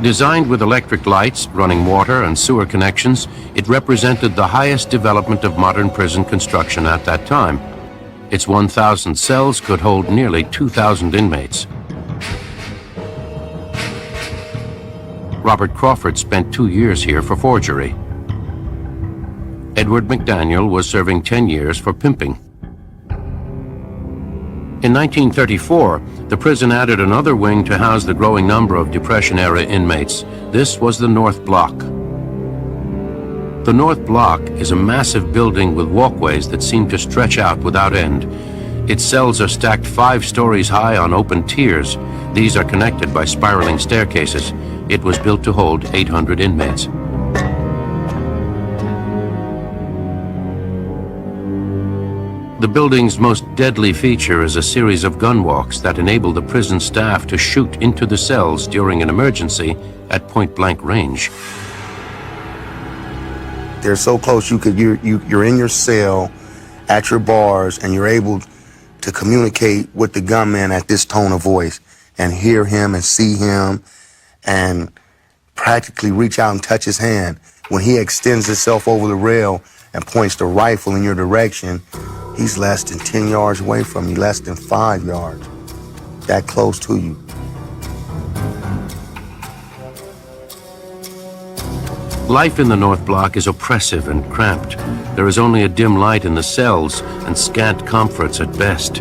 Designed with electric lights, running water and sewer connections, it represented the highest development of modern prison construction at that time. Its 1,000 cells could hold nearly 2,000 inmates. Robert Crawford spent 2 years here for forgery. Edward McDaniel was serving 10 years for pimping. In 1934, the prison added another wing to house the growing number of Depression-era inmates. This was the North Block. The North Block is a massive building with walkways that seem to stretch out without end. Its cells are stacked 5 stories high on open tiers. These are connected by spiraling staircases. It was built to hold 800 inmates. The building's most deadly feature is a series of gunwalks that enable the prison staff to shoot into the cells during an emergency at point-blank range. They're so close you're in your cell at your bars and you're able to communicate with the gunman at this tone of voice and hear him and see him and practically reach out and touch his hand. When he extends himself over the rail and points the rifle in your direction, he's less than 10 yards away from you, less than 5 yards, that close to you. Life in the North Block is oppressive and cramped. There is only a dim light in the cells and scant comforts at best.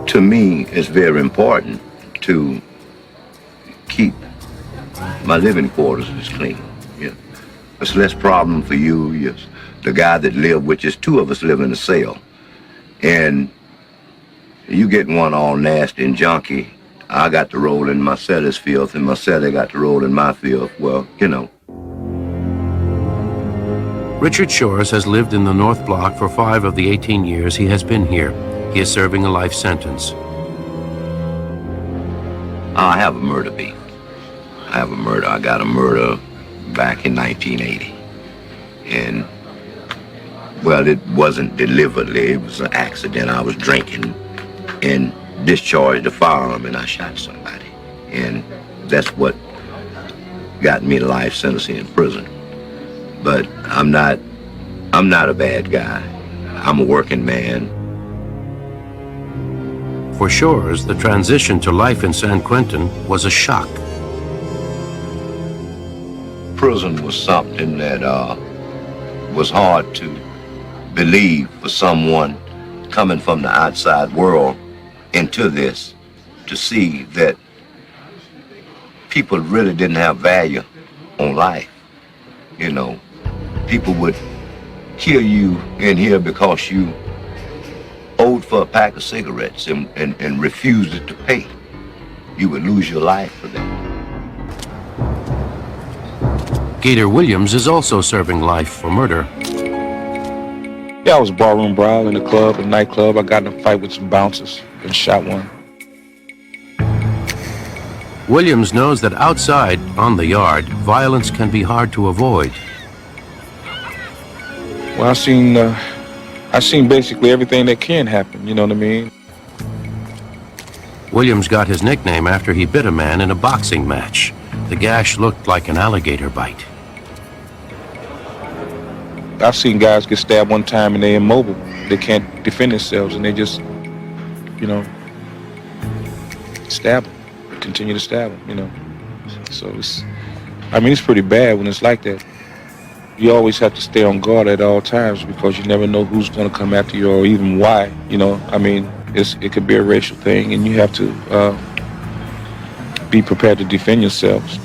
To me, it's very important to keep my living quarters as clean. Yeah. It's less problem for you. Yes. The guy that lived with us, 2 of us live in a cell. And you get one all nasty and junky. I got to roll in my cellar's filth, and my cellar got to roll in my filth. Well, you know. Richard Shores has lived in the North Block for 5 of the 18 years he has been here. He is serving a life sentence. I have a murder beat. I got a murder back in 1980. And, well, it wasn't deliberately. It was an accident. I was drinking and discharged a firearm and I shot somebody. And that's what got me to life sentence in prison. But I'm not a bad guy. I'm a working man. For Shores, the transition to life in San Quentin was a shock. Prison was something that was hard to believe for someone coming from the outside world into this, to see that people really didn't have value on life. You know, people would kill you in here because you owed for a pack of cigarettes and refused to pay. You would lose your life for that. Gator Williams is also serving life for murder. Yeah, I was a barroom brawl in a nightclub. I got in a fight with some bouncers and shot one. Williams knows that outside, on the yard, violence can be hard to avoid. Well, I've seen basically everything that can happen, you know what I mean? Williams got his nickname after he bit a man in a boxing match. The gash looked like an alligator bite. I've seen guys get stabbed one time and they're immobile. They can't defend themselves and they just, you know, stab them, continue to stab them, you know. So it's pretty bad when it's like that. You always have to stay on guard at all times because you never know who's going to come after you or even why, you know. I mean, it could be a racial thing and you have to be prepared to defend yourselves.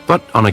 But on a